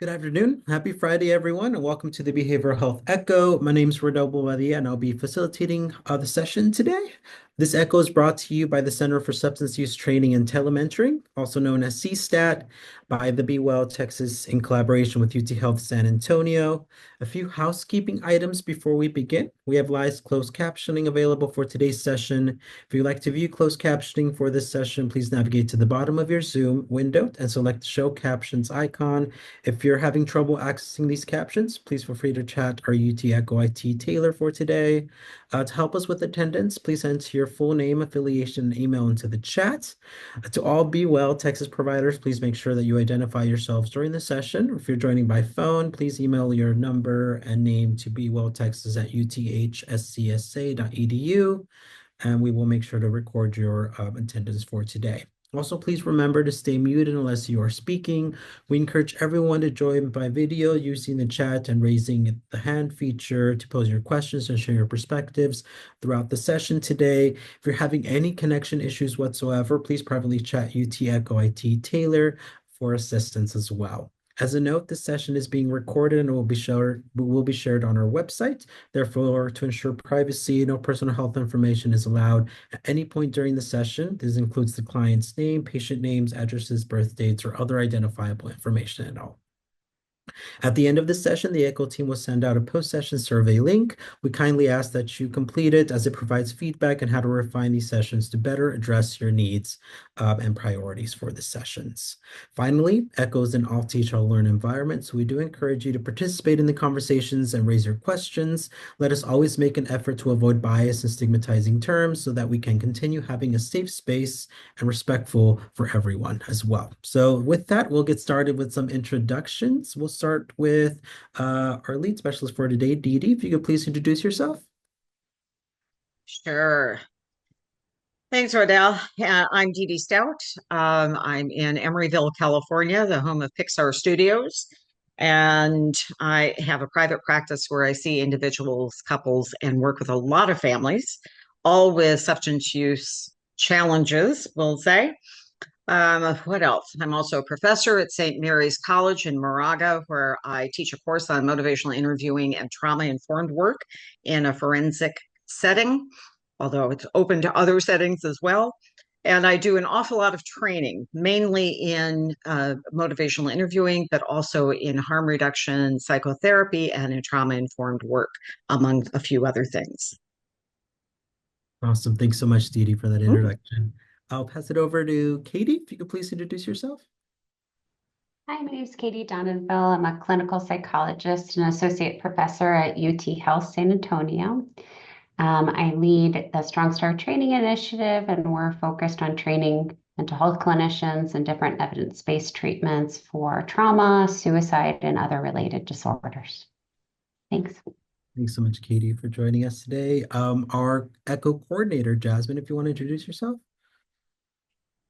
Good afternoon. Happy Friday, everyone, and welcome to the Behavioral Health Echo. My name is Rodolfo Badia, and I'll be facilitating the session today. This Echo is brought to you by the Center for Substance Use Training and Telementoring, also known as CSTAT, by the Be Well Texas in collaboration with UT Health San Antonio. A few housekeeping items before we begin. We have live closed captioning available for today's session. If you'd like to view closed captioning for this session, please navigate to the bottom of your Zoom window and select the Show Captions icon. If you're having trouble accessing these captions, please feel free to chat our UT Echo IT Taylor for today. To help us with attendance, please enter your full name, affiliation, and email into the chat. To all Be Well Texas providers, please make sure that you identify yourselves during the session. If you're joining by phone, please email your number and name to bewelltexas@uthscsa.edu, and we will make sure to record your attendance for today. Also, please remember to stay muted unless you are speaking. We encourage everyone to join by video using the chat and raising the hand feature to pose your questions and share your perspectives throughout the session today. If you're having any connection issues whatsoever, please privately chat UT Echo IT Taylor for assistance as well. As a note, this session is being recorded and will be shared on our website. Therefore, to ensure privacy, no personal health information is allowed at any point during the session. This includes the client's name, patient names, addresses, birth dates, or other identifiable information at all. At the end of the session, the ECHO team will send out a post-session survey link. We kindly ask that you complete it as it provides feedback on how to refine these sessions to better address your needs and priorities for the sessions. Finally, ECHO is an all-teach, all-learn environment, so we do encourage you to participate in the conversations and raise your questions. Let us always make an effort to avoid bias and stigmatizing terms so that we can continue having a safe space and respectful for everyone as well. So with that, we'll get started with some introductions. We'll start with our lead specialist for today, Dee-Dee. If you could please introduce yourself. Sure. Thanks, Rodell. I'm Dee-Dee Stout. I'm in Emeryville, California, the home of Pixar Studios. And I have a private practice where I see individuals, couples, and work with a lot of families, all with substance use challenges, we'll say. What else? I'm also a professor at St. Mary's College in Moraga, where I teach a course on motivational interviewing and trauma-informed work in a forensic setting, although it's open to other settings as well. And I do an awful lot of training, mainly in motivational interviewing, but also in harm reduction, psychotherapy, and in trauma-informed work, among a few other things. Awesome. Thanks so much, Dee-Dee, for that Mm. introduction. I'll pass it over to Katie. If you could please introduce yourself. Hi, my name is Katie Donenfeld. I'm a clinical psychologist and associate professor at UT Health San Antonio. I lead the Strong Start Training Initiative, and we're focused on training mental health clinicians and different evidence-based treatments for trauma, suicide, and other related disorders. Thanks. Thanks so much, Katie, for joining us today. Our ECHO coordinator, Jasmine, if you want to introduce yourself.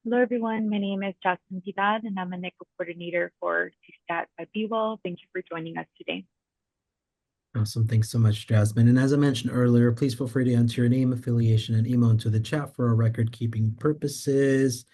Hello, everyone. My name is Jasmine Tibad, and I'm a NICO coordinator for CSTAT by BeWell. Thank you for joining us today. Awesome. Thanks so much, Jasmine. And as I mentioned earlier, please feel free to enter your name, affiliation, and email into the chat for our record-keeping purposes.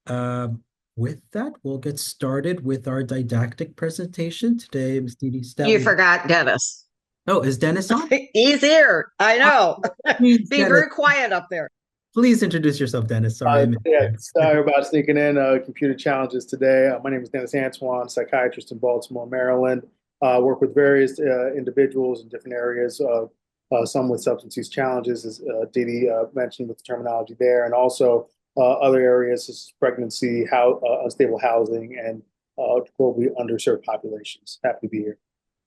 With that, we'll get started with our didactic presentation. Today, Ms. Dee-Dee Stout. You forgot Dennis. Oh, is Dennis on? He's here. I know. Please, Be Dennis, very quiet up there. please introduce yourself, Dennis. Sorry, I missed Yeah, that. sorry about sneaking in. Computer challenges today. My name is Dennis Antoine, psychiatrist in Baltimore, Maryland. Work with various individuals in different areas, some with substance use challenges, as Dee mentioned with the terminology there, and also other areas such as pregnancy, unstable housing, and globally underserved populations. Happy to be here.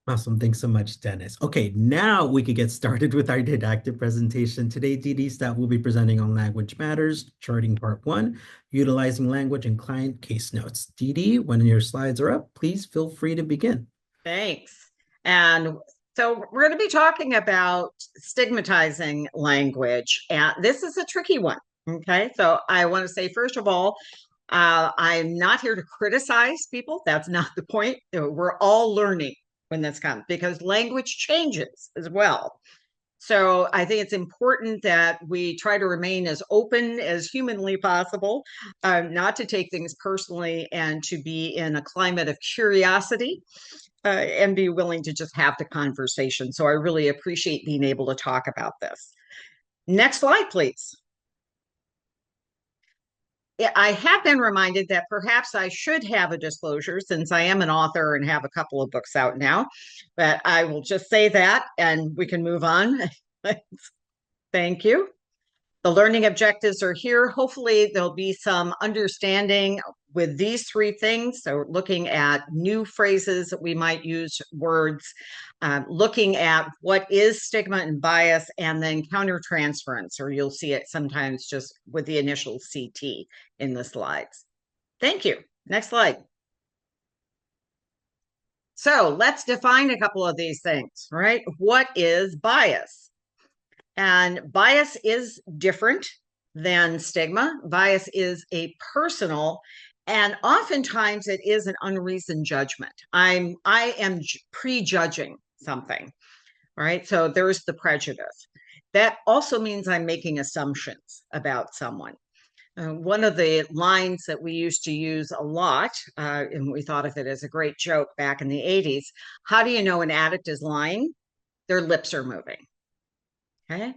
Awesome. Thanks so much, Dennis. Okay, now we could get started with our didactic presentation. Today, Dee-Dee Stout will be presenting on Language Matters, charting part 1, utilizing language and client case notes. Dee-Dee, when your slides are up, please feel free to begin. Thanks. And so we're going to be talking about stigmatizing language. And this is a tricky one. Okay. So I want to say, first of all, I'm not here to criticize people. That's not the point. We're all learning when this comes because language changes as well. So I think it's important that we try to remain as open as humanly possible, not to take things personally, and to be in a climate of curiosity, and be willing to just have the conversation. So I really appreciate being able to talk about this. Next slide, please. I have been reminded that perhaps I should have a disclosure since I am an author and have a couple of books out now, but I will just say that and we can move on. Thank you. The learning objectives are here. Hopefully there'll be some understanding with these three things. So looking at new phrases that we might use, words, looking at what is stigma and bias, and then countertransference, or you'll see it sometimes just with the initial CT in the slides. Thank you. Next slide. So let's define a couple of these things, right? What is bias? And bias is different than stigma. Bias is a personal, and oftentimes it is an unreasoned judgment. I am prejudging something, right? So there's the prejudice. That also means I'm making assumptions about someone. One of the lines that we used to use a lot, and we thought of it as a great joke back in the 80s, how do you know an addict is lying? Their lips are moving. Okay.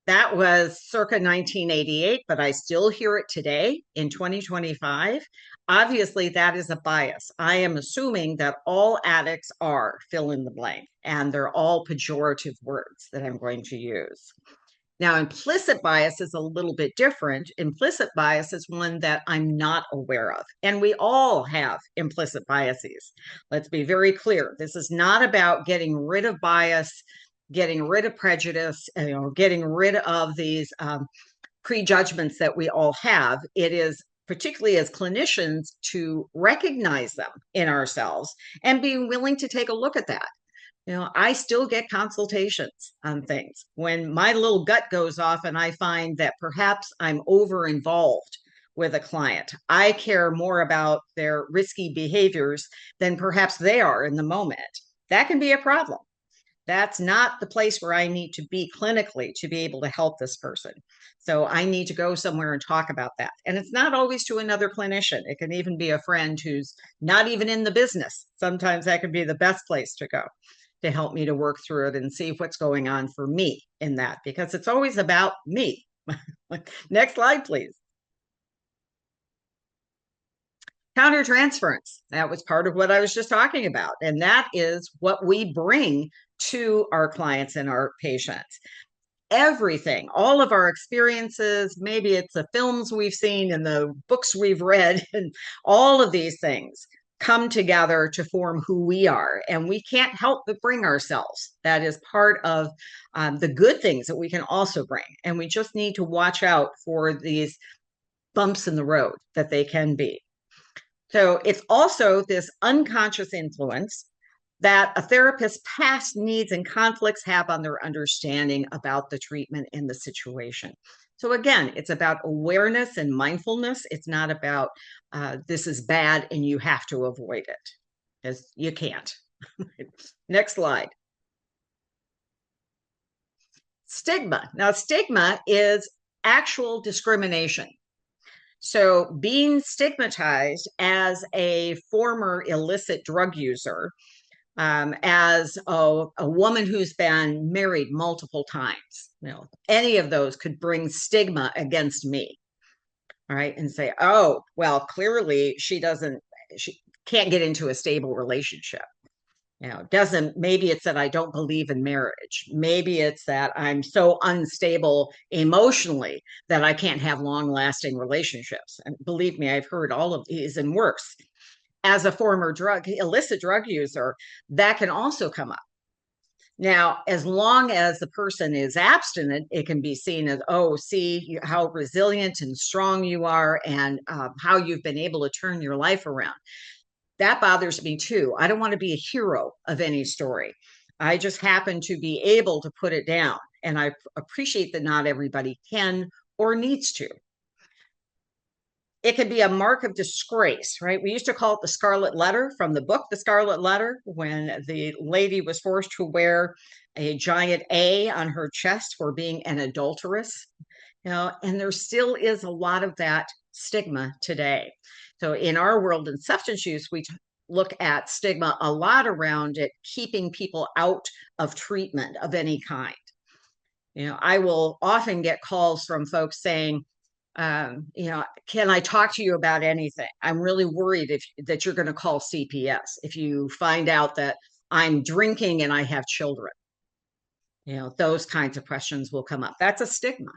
That was circa 1988, but I still hear it today in 2025. Obviously, that is a bias. I am assuming that all addicts are fill in the blank, and they're all pejorative words that I'm going to use. Now, implicit bias is a little bit different. Implicit bias is one that I'm not aware of, and we all have implicit biases. Let's be very clear. This is not about getting rid of bias, getting rid of prejudice, getting rid of these prejudgments that we all have. It is particularly as clinicians to recognize them in ourselves and being willing to take a look at that. I still get consultations on things when my little gut goes off and I find that perhaps I'm over involved with a client. I care more about their risky behaviors than perhaps they are in the moment. That can be a problem. That's not the place where I need to be clinically to be able to help this person. So I need to go somewhere and talk about that. And it's not always to another clinician. It can even be a friend who's not even in the business. Sometimes that could be the best place to go to help me to work through it and see what's going on for me in that, because it's always about me. Next slide, please. Countertransference. That was part of what I was just talking about. And that is what we bring to our clients and our patients. Everything, all of our experiences, maybe it's the films we've seen and the books we've read, and all of these things come together to form who we are. And we can't help but bring ourselves. That is part of the good things that we can also bring. And we just need to watch out for these bumps in the road that they can be. So it's also this unconscious influence that a therapist's past needs and conflicts have on their understanding about the treatment and the situation. So again, it's about awareness and mindfulness. It's not about this is bad and you have to avoid it, because you can't. Next slide. Stigma. Now, stigma is actual discrimination. So being stigmatized as a former illicit drug user, as a woman who's been married multiple times, any of those could bring stigma against me. All right. And say, oh, well, clearly she can't get into a stable relationship. Maybe it's that I don't believe in marriage. Maybe it's that I'm so unstable emotionally that I can't have long lasting relationships. And believe me, I've heard all of these and worse. As a former illicit drug user, that can also come up. Now, as long as the person is abstinent, it can be seen as, oh, see how resilient and strong you are, and how you've been able to turn your life around. That bothers me too. I don't want to be a hero of any story. I just happen to be able to put it down. And I appreciate that not everybody can or needs to. It could be a mark of disgrace, right? We used to call it the scarlet letter from the book, The Scarlet Letter, when the lady was forced to wear a giant A on her chest for being an adulteress. And there still is a lot of that stigma today. So in our world in substance use, we look at stigma a lot around it, keeping people out of treatment of any kind. I will often get calls from folks saying, can I talk to you about anything? I'm really worried that you're going to call CPS if you find out that I'm drinking and I have children. Those kinds of questions will come up. That's a stigma.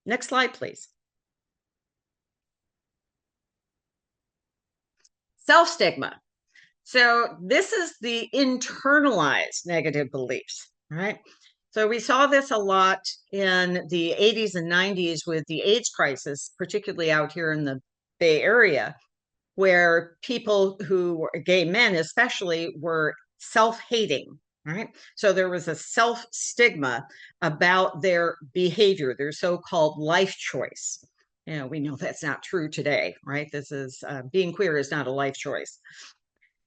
Next slide, please. Self-stigma. So this is the internalized negative beliefs, right? So we saw this a lot in the 80s and 90s with the AIDS crisis, particularly out here in the Bay Area, where people who were gay men especially were self-hating, right? So there was a self-stigma about their behavior, their so-called life choice. We know that's not true today, right? This is being queer is not a life choice.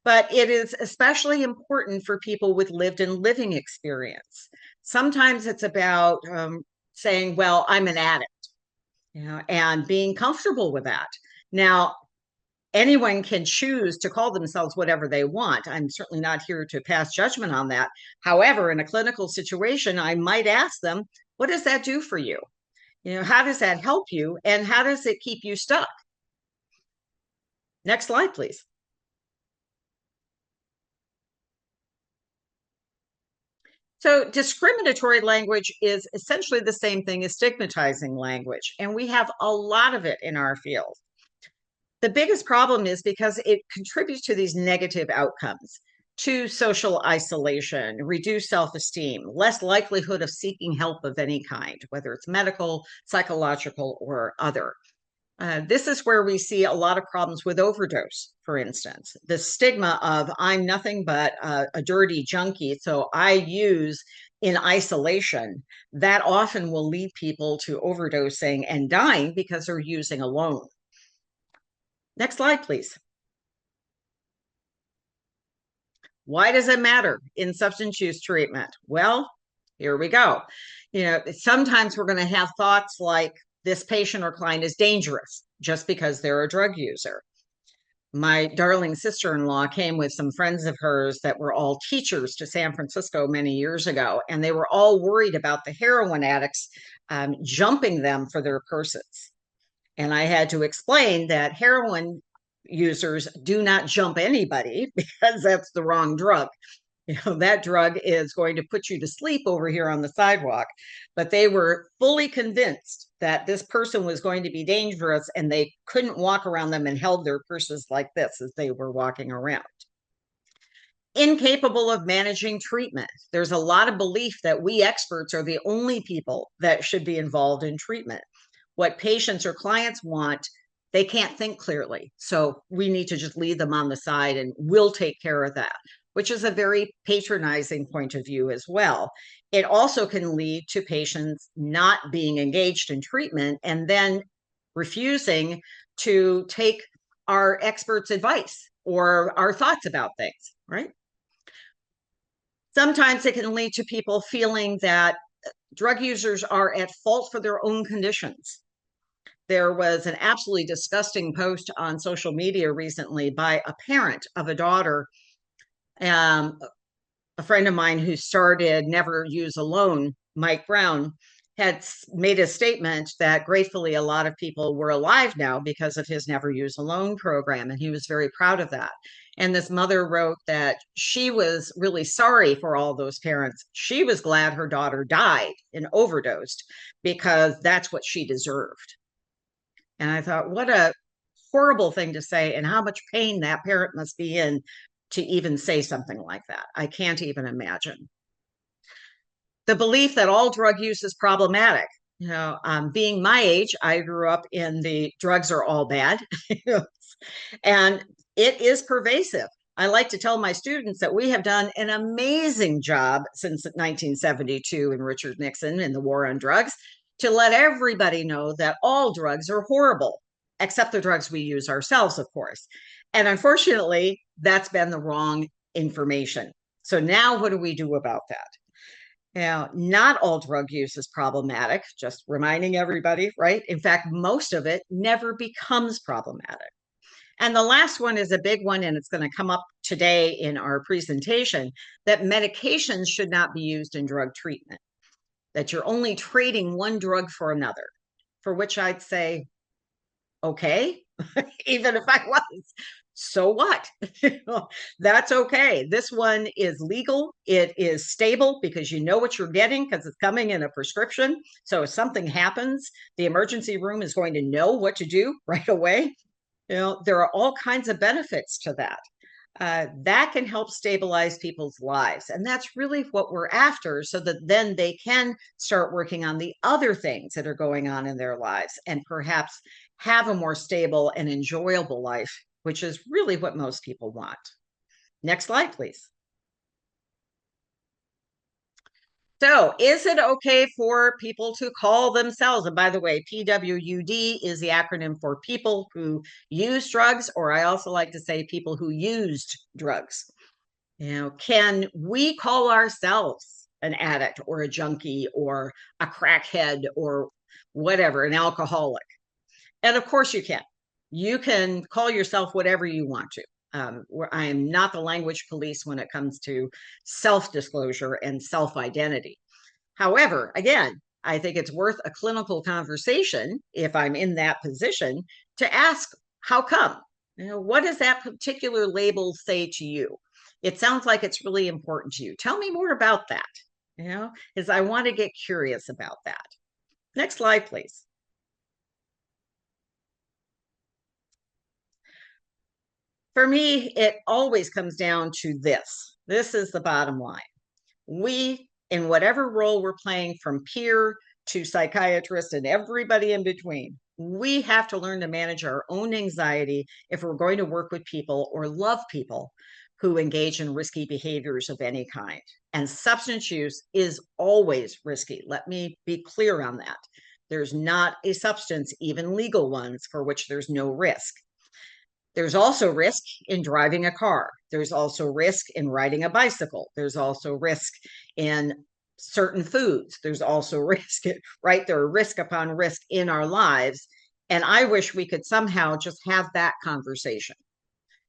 But it is especially important for people with lived and living experience. Sometimes it's about saying, well, I'm an addict, and being comfortable with that. Now, anyone can choose to call themselves whatever they want. I'm certainly not here to pass judgment on that. However, in a clinical situation, I might ask them, what does that do for you? How does that help you? And how does it keep you stuck? Next slide, please. So discriminatory language is essentially the same thing as stigmatizing language, and we have a lot of it in our field. The biggest problem is because it contributes to these negative outcomes, to social isolation, reduced self-esteem, less likelihood of seeking help of any kind, whether it's medical, psychological, or other. This is where we see a lot of problems with overdose, for instance. The stigma of I'm nothing but a dirty junkie, so I use in isolation, that often will lead people to overdosing and dying because they're using alone. Next slide, please. Why does it matter in substance use treatment? Well, here we go. Sometimes we're going to have thoughts like this patient or client is dangerous just because they're a drug user. My darling sister-in-law came with some friends of hers that were all teachers to San Francisco many years ago, and they were all worried about the heroin addicts jumping them for their purses. And I had to explain that heroin users do not jump anybody because that's the wrong drug. That drug is going to put you to sleep over here on the sidewalk. But they were fully convinced that this person was going to be dangerous, and they couldn't walk around them and held their purses like this as they were walking around. Incapable of managing treatment. There's a lot of belief that we experts are the only people that should be involved in treatment. What patients or clients want, they can't think clearly. So we need to just leave them on the side and we'll take care of that, which is a very patronizing point of view as well. It also can lead to patients not being engaged in treatment and then refusing to take our experts' advice or our thoughts about things, right? Sometimes it can lead to people feeling that drug users are at fault for their own conditions. There was an absolutely disgusting post on social media recently by a parent of a daughter, a friend of mine who started Never Use Alone, Mike Brown, had made a statement that gratefully a lot of people were alive now because of his Never Use Alone program, and he was very proud of that. And this mother wrote that she was really sorry for all those parents. She was glad her daughter died and overdosed because that's what she deserved. And I thought, what a horrible thing to say, and how much pain that parent must be in to even say something like that. I can't even imagine. The belief that all drug use is problematic. Being my age, I grew up in the drugs are all bad, and it is pervasive. I like to tell my students that we have done an amazing job since 1972 and Richard Nixon and the war on drugs to let everybody know that all drugs are horrible. except the drugs we use ourselves, of course. And unfortunately, that's been the wrong information. So now what do we do about that? Now, not all drug use is problematic, just reminding everybody, right? In fact, most of it never becomes problematic. And the last one is a big one, and it's going to come up today in our presentation, that medications should not be used in drug treatment, that you're only trading one drug for another, for which I'd say, okay, even if I was, so what? That's okay. This one is legal. It is stable because you know what you're getting because it's coming in a prescription. So if something happens, the emergency room is going to know what to do right away. There are all kinds of benefits to that. That can help stabilize people's lives. And that's really what we're after, so that then they can start working on the other things that are going on in their lives and perhaps have a more stable and enjoyable life, which is really what most people want. Next slide, please. So is it okay for people to call themselves, and by the way, PWUD is the acronym for people who use drugs, or I also like to say people who used drugs. Can we call ourselves an addict or a junkie or a crackhead or whatever, an alcoholic? And of course you can. You can call yourself whatever you want to. I am not the language police when it comes to self-disclosure and self-identity. However, again, I think it's worth a clinical conversation, if I'm in that position, to ask, how come? What does that particular label say to you? It sounds like it's really important to you. Tell me more about that, because I want to get curious about that. Next slide, please. For me, it always comes down to this. This is the bottom line. We, in whatever role we're playing, from peer to psychiatrist and everybody in between, we have to learn to manage our own anxiety if we're going to work with people or love people who engage in risky behaviors of any kind. And substance use is always risky. Let me be clear on that. There's not a substance, even legal ones, for which there's no risk. There's also risk in driving a car. There's also risk in riding a bicycle. There's also risk in certain foods. There's also risk, right? There are risk upon risk in our lives. And I wish we could somehow just have that conversation.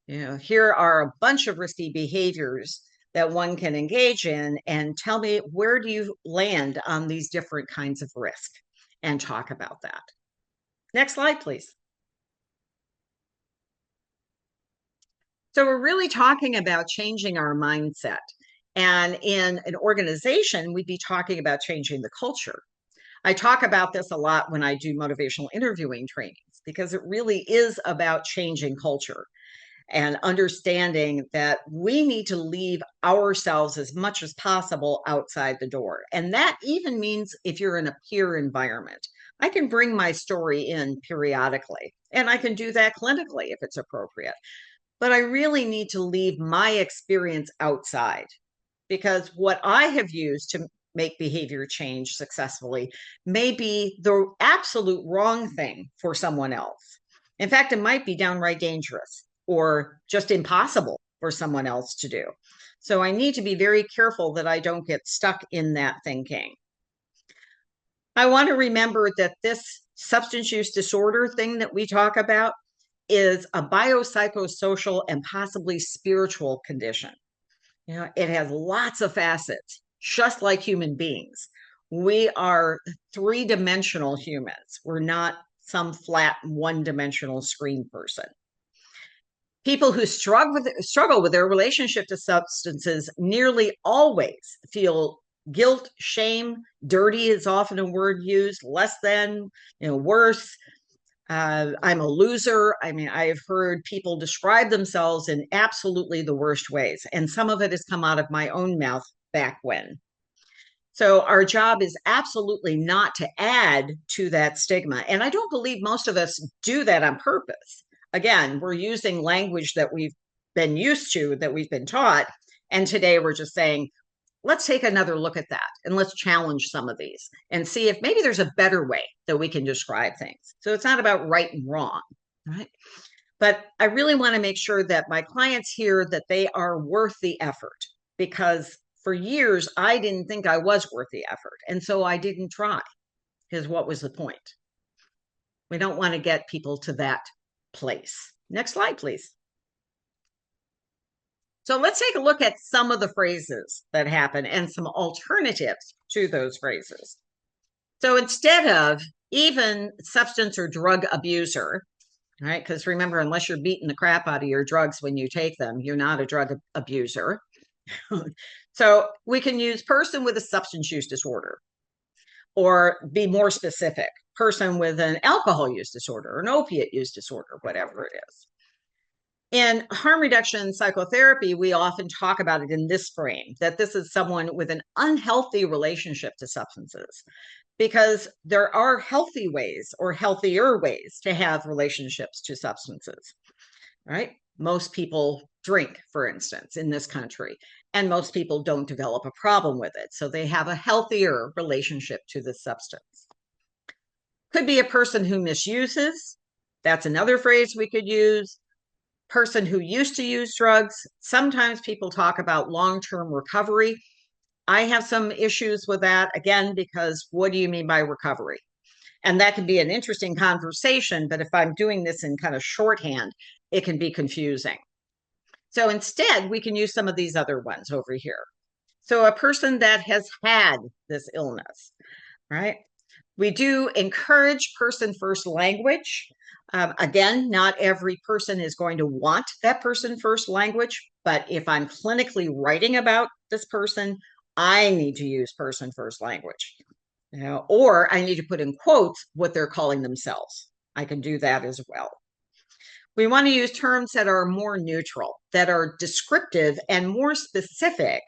Here are a bunch of risky behaviors that one can engage in, and tell me, where do you land on these different kinds of risk, and talk about that. Next slide, please. So we're really talking about changing our mindset. And in an organization, we'd be talking about changing the culture. I talk about this a lot when I do motivational interviewing trainings, because it really is about changing culture and understanding that we need to leave ourselves as much as possible outside the door. And that even means if you're in a peer environment. I can bring my story in periodically, and I can do that clinically if it's appropriate. But I really need to leave my experience outside, because what I have used to make behavior change successfully may be the absolute wrong thing for someone else. In fact, it might be downright dangerous or just impossible for someone else to do. So I need to be very careful that I don't get stuck in that thinking. I want to remember that this substance use disorder thing that we talk about is a biopsychosocial and possibly spiritual condition. It has lots of facets, just like human beings. We are three-dimensional humans. We're not some flat one-dimensional screen person. People who struggle with their relationship to substances nearly always feel guilt, shame. Dirty is often a word used, less than, worse. I'm a loser. I mean, I've heard people describe themselves in absolutely the worst ways. And some of it has come out of my own mouth back when. So our job is absolutely not to add to that stigma. And I don't believe most of us do that on purpose. Again, we're using language that we've been used to, that we've been taught. And today we're just saying, let's take another look at that, and let's challenge some of these and see if maybe there's a better way that we can describe things. So it's not about right and wrong. right? But I really want to make sure that my clients hear that they are worth the effort, because for years I didn't think I was worth the effort. And so I didn't try, because what was the point? We don't want to get people to that place. Next slide, please. So let's take a look at some of the phrases that happen and some alternatives to those phrases. So instead of even substance or drug abuser, right? Because remember, unless you're beating the crap out of your drugs when you take them, you're not a drug abuser. So we can use person with a substance use disorder, or be more specific, person with an alcohol use disorder or an opiate use disorder, whatever it is. In harm reduction psychotherapy, we often talk about it in this frame, that this is someone with an unhealthy relationship to substances, because there are healthy ways or healthier ways to have relationships to substances, right? Most people drink, for instance, in this country, and most people don't develop a problem with it. So they have a healthier relationship to the substance. Could be a person who misuses. That's another phrase we could use. Person who used to use drugs. Sometimes people talk about long-term recovery. I have some issues with that, again, because what do you mean by recovery? And that can be an interesting conversation, but if I'm doing this in kind of shorthand, it can be confusing. So instead, we can use some of these other ones over here. So a person that has had this illness, right? We do encourage person first language. Again, not every person is going to want that person first language, but if I'm clinically writing about this person, I need to use person first language, or I need to put in quotes what they're calling themselves. I can do that as well. We want to use terms that are more neutral, that are descriptive and more specific,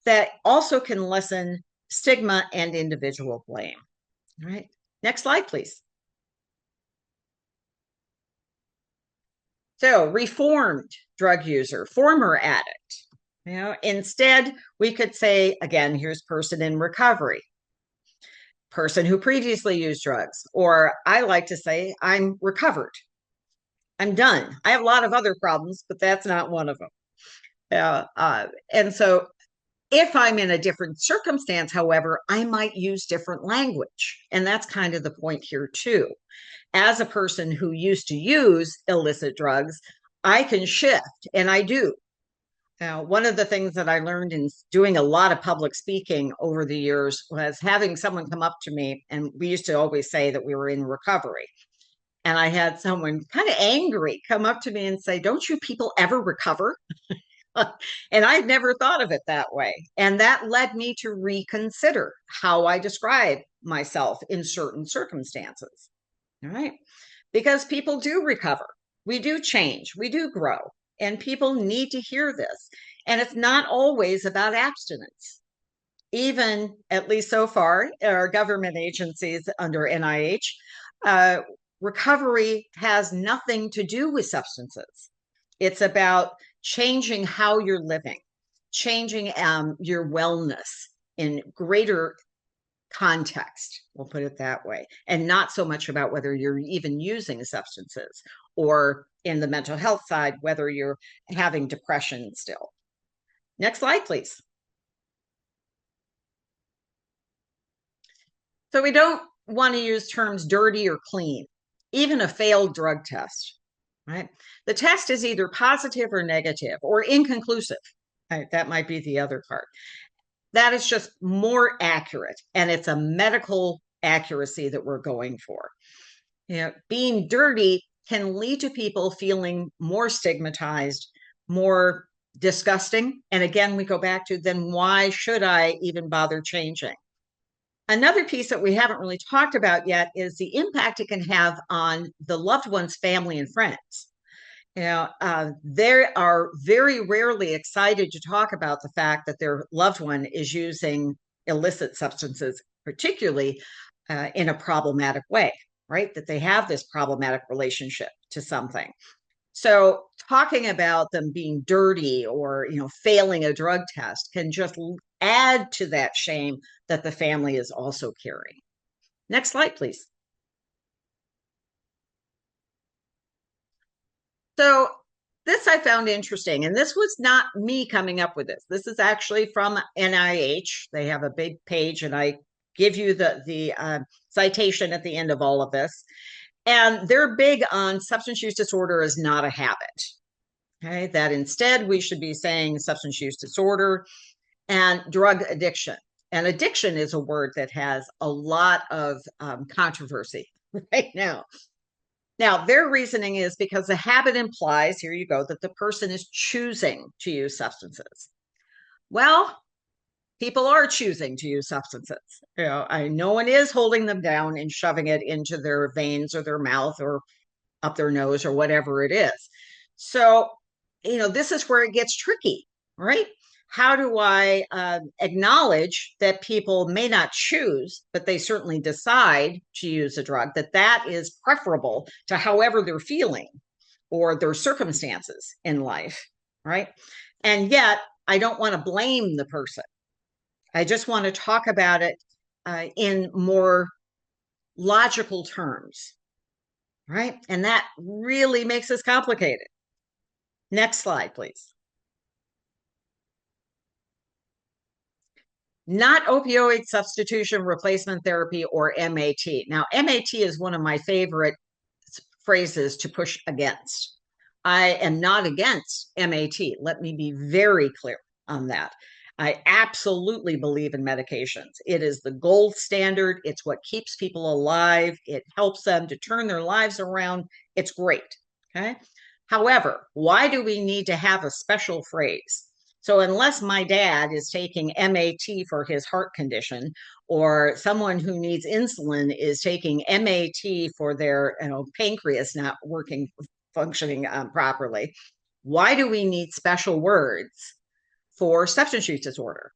that also can lessen stigma and individual blame. All right, next slide, please. So reformed drug user, former addict. Instead, we could say, again, here's person in recovery, person who previously used drugs, or I like to say, I'm recovered. I'm done. I have a lot of other problems, but that's not one of them. And so if I'm in a different circumstance, however, I might use different language. And that's kind of the point here too. As a person who used to use illicit drugs, I can shift, and I do. Now, one of the things that I learned in doing a lot of public speaking over the years was having someone come up to me, and we used to always say that we were in recovery. And I had someone kind of angry come up to me and say, "Don't you people ever recover?" And I'd never thought of it that way. And that led me to reconsider how I describe myself in certain circumstances. All right. Because people do recover, we do change, we do grow, and people need to hear this. And it's not always about abstinence. Even, at least so far, our government agencies under NIH, recovery has nothing to do with substances. It's about changing how you're living, changing your wellness in greater context, we'll put it that way, and not so much about whether you're even using substances, or in the mental health side, whether you're having depression still. Next slide, please. So we don't want to use terms dirty or clean, even a failed drug test, right? The test is either positive or negative or inconclusive. Right? That might be the other part. That is just more accurate, and it's a medical accuracy that we're going for. Being dirty can lead to people feeling more stigmatized, more disgusting. And again, we go back to, then why should I even bother changing? Another piece that we haven't really talked about yet is the impact it can have on the loved one's family and friends. They are very rarely excited to talk about the fact that their loved one is using illicit substances, particularly in a problematic way, right? That they have this problematic relationship to something. So talking about them being dirty or, failing a drug test can just add to that shame that the family is also carrying. Next slide, please. So this I found interesting, and this was not me coming up with this. This is actually from NIH. They have a big page, and I give you the citation at the end of all of this. And they're big on substance use disorder is not a habit. Okay, that instead we should be saying substance use disorder and drug addiction. And addiction is a word that has a lot of controversy right now. Now, their reasoning is because the habit implies, here you go, that the person is choosing to use substances. Well, people are choosing to use substances. No one is holding them down and shoving it into their veins or their mouth or up their nose or whatever it is. So, this is where it gets tricky, right? How do I acknowledge that people may not choose, but they certainly decide to use a drug, that is preferable to however they're feeling or their circumstances in life, right? And yet, I don't want to blame the person. I just want to talk about it in more logical terms, right? And that really makes this complicated. Next slide, please. Not opioid substitution replacement therapy, or MAT. Now, MAT is one of my favorite phrases to push against. I am not against MAT. Let me be very clear on that. I absolutely believe in medications. It is the gold standard. It's what keeps people alive. It helps them to turn their lives around. It's great. Okay. However, why do we need to have a special phrase? So unless my dad is taking MAT for his heart condition, or someone who needs insulin is taking MAT for their pancreas not functioning properly, why do we need special words for substance use disorder?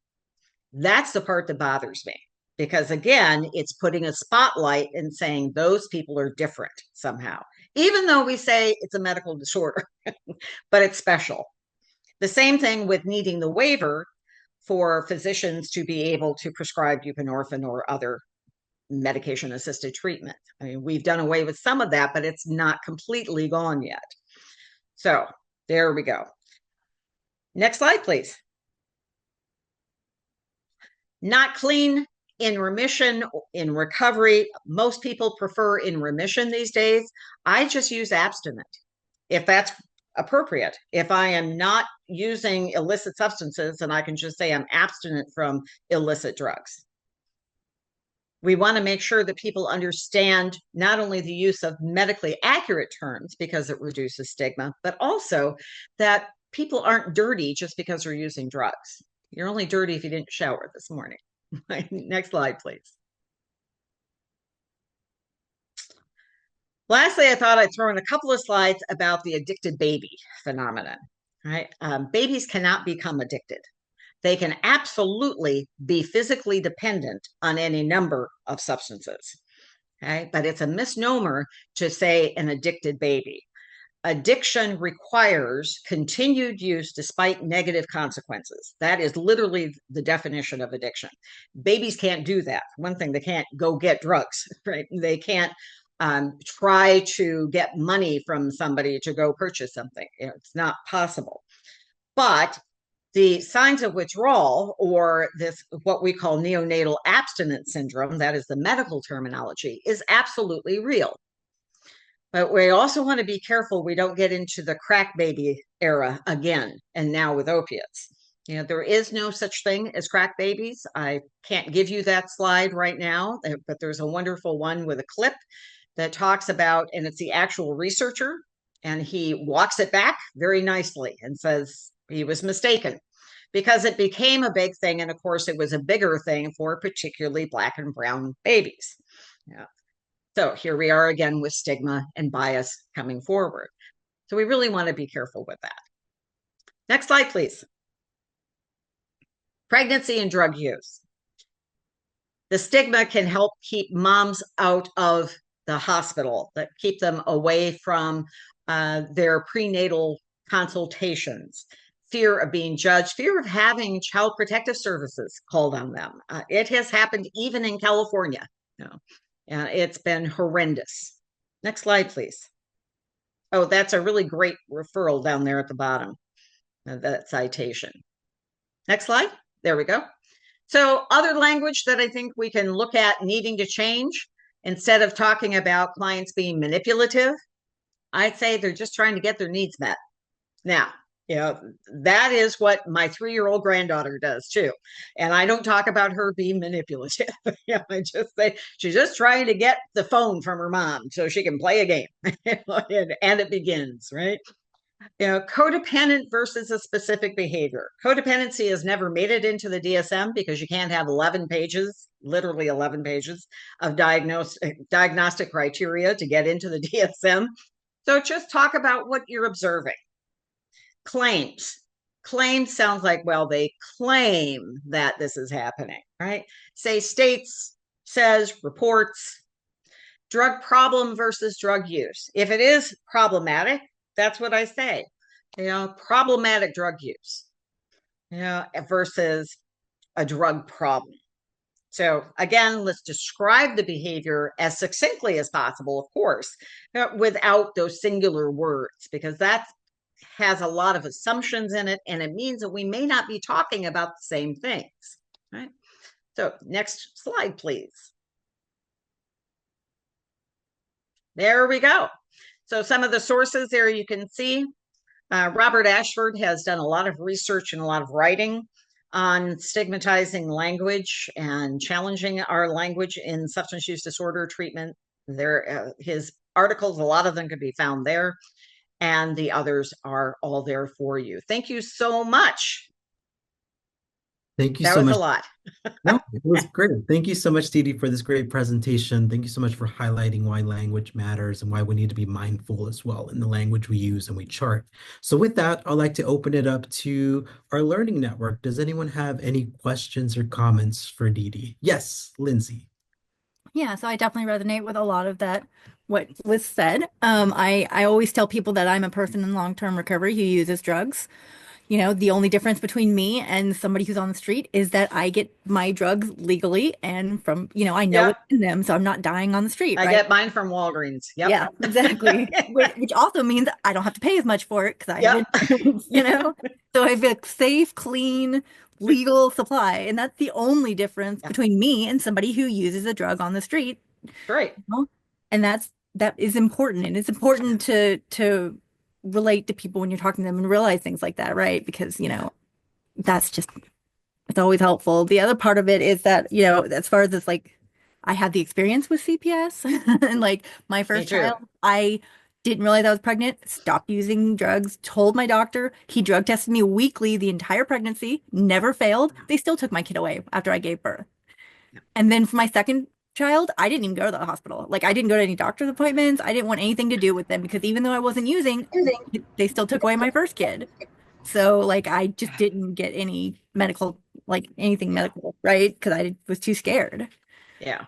That's the part that bothers me, because again, it's putting a spotlight and saying those people are different somehow, even though we say it's a medical disorder, but it's special. The same thing with needing the waiver for physicians to be able to prescribe buprenorphine or other medication-assisted treatment. I mean, we've done away with some of that, but it's not completely gone yet. So there we go. Next slide, please. Not clean, in remission, in recovery. Most people prefer in remission these days. I just use abstinent if that's appropriate. If I am not using illicit substances, then I can just say I'm abstinent from illicit drugs. We want to make sure that people understand not only the use of medically accurate terms because it reduces stigma, but also that people aren't dirty just because they're using drugs. You're only dirty if you didn't shower this morning. Next slide, please. Lastly, I thought I'd throw in a couple of slides about the addicted baby phenomenon. Right? Babies cannot become addicted. They can absolutely be physically dependent on any number of substances. Okay? But it's a misnomer to say an addicted baby. Addiction requires continued use despite negative consequences. That is literally the definition of addiction. Babies can't do that. One thing, they can't go get drugs, right? They can't try to get money from somebody to go purchase something. It's not possible. But the signs of withdrawal, or this, what we call neonatal abstinence syndrome, that is the medical terminology, is absolutely real. But we also want to be careful we don't get into the crack baby era again, and now with opiates. There is no such thing as crack babies. I can't give you that slide right now, but there's a wonderful one with a clip that talks about, and it's the actual researcher, and he walks it back very nicely and says he was mistaken because it became a big thing. And of course, it was a bigger thing for particularly Black and brown babies. Yeah. So here we are again with stigma and bias coming forward. So we really want to be careful with that. Next slide, please. Pregnancy and drug use. The stigma can help keep moms out of the hospital, that keep them away from their prenatal consultations, fear of being judged, fear of having child protective services called on them. It has happened even in California. It's been horrendous. Next slide, please. Oh, that's a really great referral down there at the bottom of that citation. Next slide. There we go. So other language that I think we can look at needing to change, instead of talking about clients being manipulative, I'd say they're just trying to get their needs met. Now, that is what my 3-year-old granddaughter does too. And I don't talk about her being manipulative. I just say she's just trying to get the phone from her mom so she can play a game. And it begins, right? Codependent versus a specific behavior. Codependency has never made it into the DSM because you can't have 11 pages, literally 11 pages of diagnostic criteria to get into the DSM. So just talk about what you're observing. Claims. Claims sounds like, well, they claim that this is happening, right? Say states, says, reports. Drug problem versus drug use. If it is problematic, that's what I say. Problematic drug use, versus a drug problem. So again, let's describe the behavior as succinctly as possible, of course, without those singular words, because that has a lot of assumptions in it, and it means that we may not be talking about the same things, right? So next slide, please. There we go. So some of the sources there you can see. Robert Ashford has done a lot of research and a lot of writing on stigmatizing language and challenging our language in substance use disorder treatment. His articles, a lot of them can be found there, and the others are all there for you. Thank you so much. Thank you That so was much. a lot. No, it was great. Thank you so much, Dee-Dee, for this great presentation. Thank you so much for highlighting why language matters and why we need to be mindful as well in the language we use and we chart. So with that, I'd like to open it up to our learning network. Does anyone have any questions or comments for Dee-Dee? Yes, Lindsay. Yeah, so I definitely resonate with a lot of that, what was said. I always tell people that I'm a person in long-term recovery who uses drugs. The only difference between me and somebody who's on the street is that I get my drugs legally and from, I know Yep. what's in them, so I'm not dying on the street, I right? get mine from Walgreens. Yep. Yeah, exactly. Which also means I don't have to pay as much for it because I have Yep. insurance. So I have a safe, clean, legal supply. And that's the only difference Yeah. between me and somebody who uses a drug on the street. Great. And that is important. And it's important to relate to people when you're talking to them and realize things like that, right? Because, that's just it's always helpful. The other part of it is that, as far as this, like, I had the experience with CPS and like my Me first too. child, I didn't realize I was pregnant, stopped using drugs, told my doctor, he drug tested me weekly the entire pregnancy, never failed. They still took my kid away after I gave birth. And then for my second child, I didn't even go to the hospital. Like I didn't go to any doctor's appointments. I didn't want anything to do with them because even though I wasn't using, they still took away my first kid. So like I just didn't get any medical, like anything medical, right? Because I was too scared. Yeah.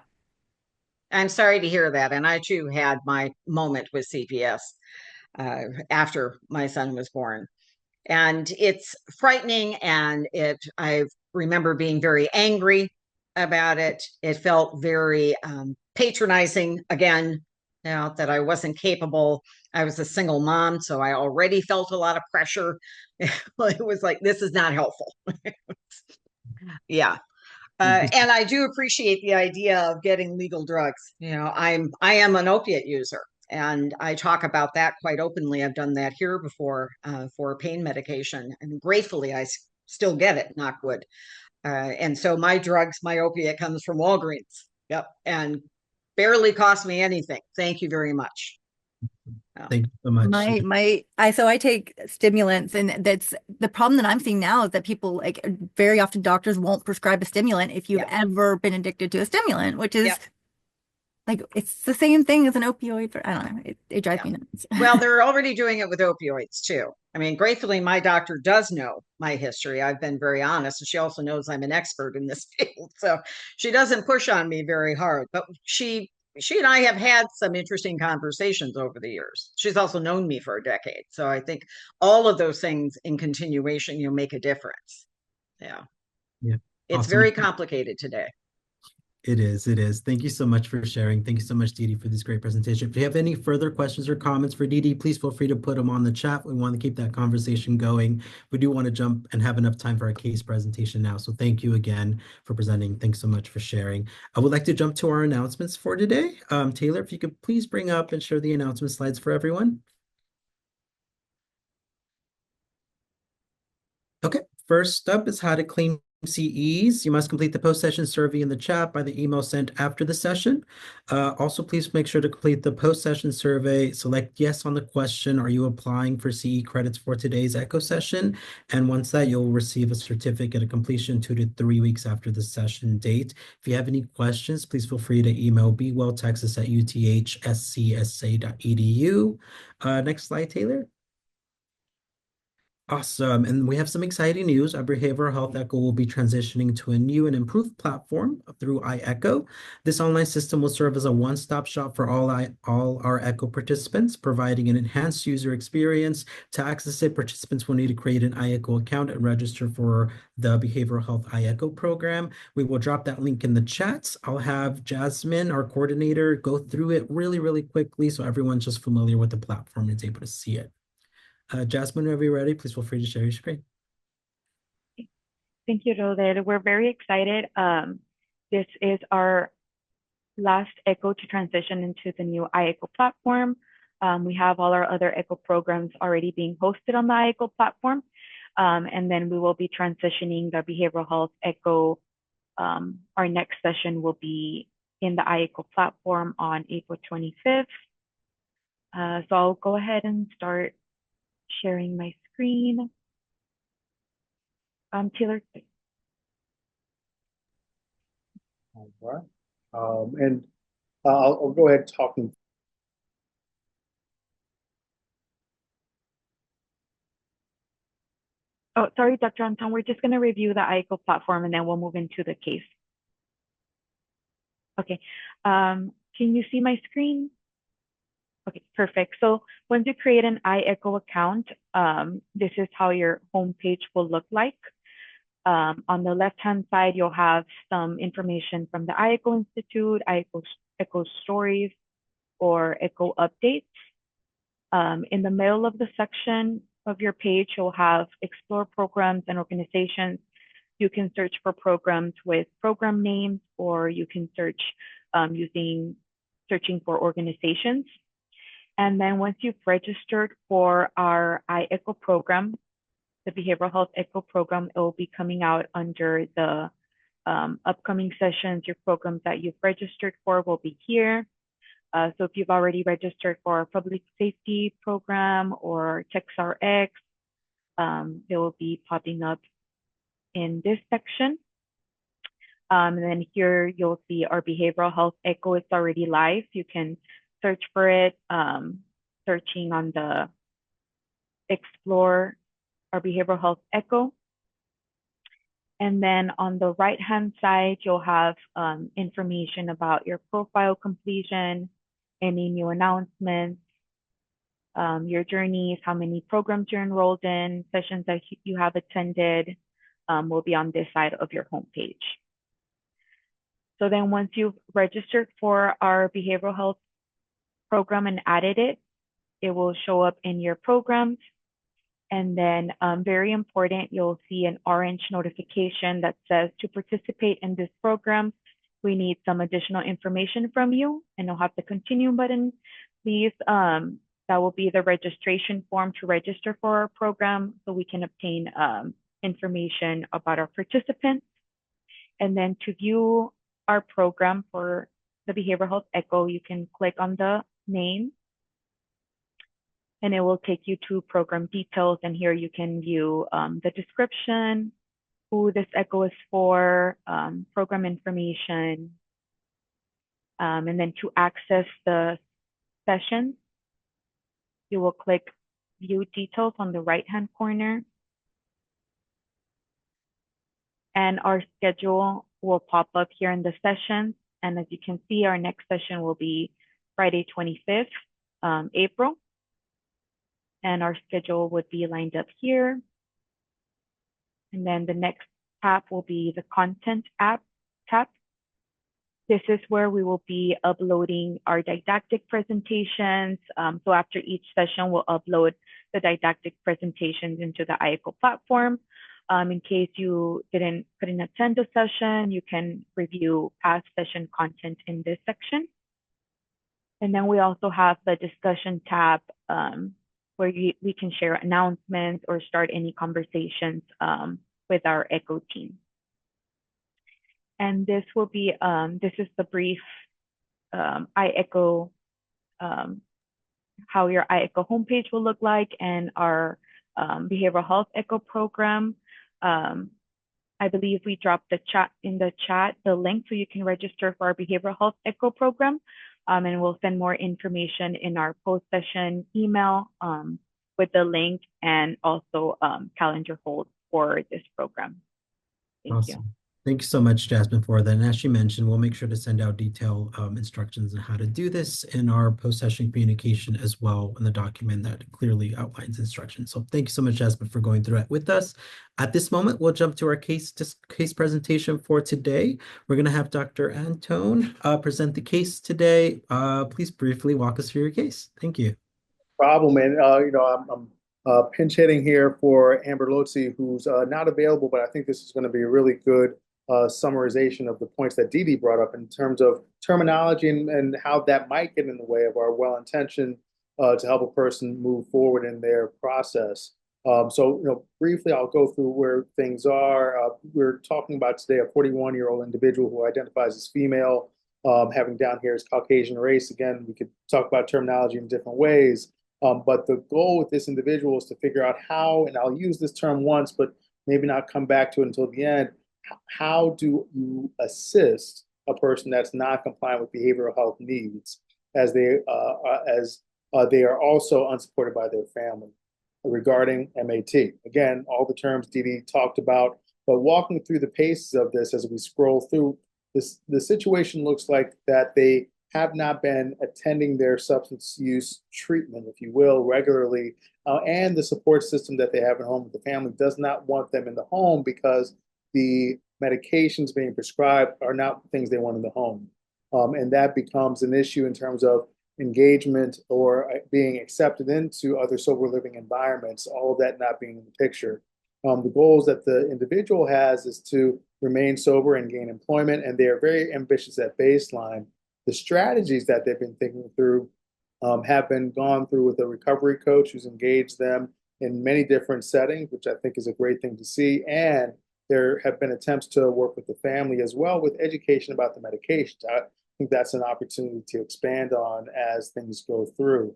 I'm sorry to hear that. And I too had my moment with CPS after my son was born. And it's frightening. And I remember being very angry about it. It felt very patronizing again, that I wasn't capable. I was a single mom, so I already felt a lot of pressure. It was like, this is not helpful. Yeah. And I do appreciate the idea of getting legal drugs. I am an opiate user, and I talk about that quite openly. I've done that here before for pain medication, and gratefully, still get it. Knock wood. And so my drugs, my opiate comes from Walgreens. Yep, and barely cost me anything. Thank you very much. Thank you so much. I take stimulants, and that's the problem that I'm seeing now is that people like very often doctors won't prescribe a stimulant if you've ever been addicted to a stimulant, which is like it's the same thing as an opioid. I don't know. It drives me nuts. Well, they're already doing it with opioids too. I mean, gratefully, my doctor does know my history. I've been very honest, and she also knows I'm an expert in this field. So she doesn't push on me very hard, but she and I have had some interesting conversations over the years. She's also known me for a decade. So I think all of those things in continuation, make a difference. Yeah. Yeah. It's Awesome. very complicated today. It is. It is. Thank you so much for sharing. Thank you so much, Dee Dee, for this great presentation. If you have any further questions or comments for Dee Dee, please feel free to put them on the chat. We want to keep that conversation going. We do want to jump and have enough time for our case presentation now. So thank you again for presenting. Thanks so much for sharing. I would like to jump to our announcements for today. Taylor, if you could please bring up and share the announcement slides for everyone. Okay, first up is how to claim CEs. You must complete the post-session survey in the chat by the email sent after the session. Also, please make sure to complete the post-session survey. Select yes on the question, are you applying for CE credits for today's ECHO session? And once that, you'll receive a certificate of completion 2 to 3 weeks after the session date. If you have any questions, please feel free to email bewelltexas@uthscsa.edu. Next slide, Taylor. Awesome. And we have some exciting news. Our behavioral health echo will be transitioning to a new and improved platform through iEcho. This online system will serve as a one-stop shop for all our echo participants, providing an enhanced user experience. To access it, participants will need to create an iEcho account and register for the behavioral health iEcho program. We will drop that link in the chats. I'll have Jasmine, our coordinator, go through it really, really quickly so everyone's just familiar with the platform and is able to see it. Jasmine, whenever you're ready, please feel free to share your screen. Thank you, Roder. We're very excited. This is our last ECHO to transition into the new iECHO platform. We have all our other ECHO programs already being hosted on the iECHO platform. And then we will be transitioning the behavioral health ECHO. Our next session will be in the iECHO platform on April 25th. So I'll go ahead and start sharing my screen. Taylor. All right. And I'll go ahead talking. Oh, sorry, Dr. Anton. We're just going to review the iECHO platform and then we'll move into the case. Okay. Can you see my screen? Okay, perfect. So once you create an iECHO account, this is how your homepage will look like. On the left-hand side, you'll have some information from the iECHO Institute, ECHO stories, or ECHO updates. In the middle of the section of your page, you'll have explore programs and organizations. You can search for programs with program names, or you can search searching for organizations. And then once you've registered for our iECHO program, the Behavioral Health ECHO program, it will be coming out under the upcoming sessions. Your programs that you've registered for will be here. So if you've already registered for our public safety program or TextRx, they will be popping up in this section. And then here you'll see our Behavioral Health ECHO. It's already live. You can search for it, searching on the Explore our Behavioral Health ECHO. And then on the right-hand side, you'll have information about your profile completion, any new announcements, your journeys, how many programs you're enrolled in, sessions that you have attended will be on this side of your homepage. So then once you've registered for our behavioral health program and added it, it will show up in your programs. And then very important, you'll see an orange notification that says to participate in this program, we need some additional information from you, and you'll have the continue button. Please, that will be the registration form to register for our program so we can obtain information about our participants. And then to view our program for the Behavioral Health ECHO, you can click on the name and it will take you to program details. And here you can view the description, who this ECHO is for, program information. And then to access the session, you will click view details on the right-hand corner. And our schedule will pop up here in the session. And as you can see, our next session will be Friday, 25th, April. And our schedule would be lined up here. And then the next tab will be the content app tab. This is where we will be uploading our didactic presentations. So after each session, we'll upload the didactic presentations into the IECO platform. In case you couldn't attend the session, you can review past session content in this section. And then we also have the discussion tab where we can share announcements or start any conversations with our ECHO team. And this will be, this is the brief iEcho, how your iEcho homepage will look like, and our behavioral health ECHO program. I believe we dropped in the chat the link so you can register for our behavioral health ECHO program. And we'll send more information in our post-session email with the link and also calendar hold for this program. Thank you. Thank you so much, Jasmine, for that. And as she mentioned, we'll make sure to send out detailed instructions on how to do this in our post-session communication as well in the document that clearly outlines instructions. So thank you so much, Jasmine, for going through it with us. At this moment, we'll jump to our case presentation for today. We're going to have Dr. Antone present the case today. Please briefly walk us through your case. Thank you. Problem, and I'm pinch hitting here for Amber Lotzi, who's not available, but I think this is going to be a really good summarization of the points that Dee-Dee brought up in terms of terminology and how that might get in the way of our well-intentioned to help a person move forward in their process. So, briefly, I'll go through where things are. We're talking about today a 41-year-old individual who identifies as female, having down here is Caucasian race. Again, we could talk about terminology in different ways, but the goal with this individual is to figure out how, and I'll use this term once, but maybe not come back to it until the end. How do you assist a person that's not compliant with behavioral health needs as they are also unsupported by their family regarding MAT? Again, all the terms Dee-Dee talked about, but walking through the paces of this as we scroll through this, the situation looks like that they have not been attending their substance use treatment, if you will, regularly, and the support system that they have at home with the family does not want them in the home because the medications being prescribed are not things they want in the home. And that becomes an issue in terms of engagement or being accepted into other sober living environments, all of that not being in the picture. The goals that the individual has is to remain sober and gain employment, and they are very ambitious at baseline. The strategies that they've been thinking through have been gone through with a recovery coach who's engaged them in many different settings, which I think is a great thing to see. And there have been attempts to work with the family as well with education about the medications. I think that's an opportunity to expand on as things go through.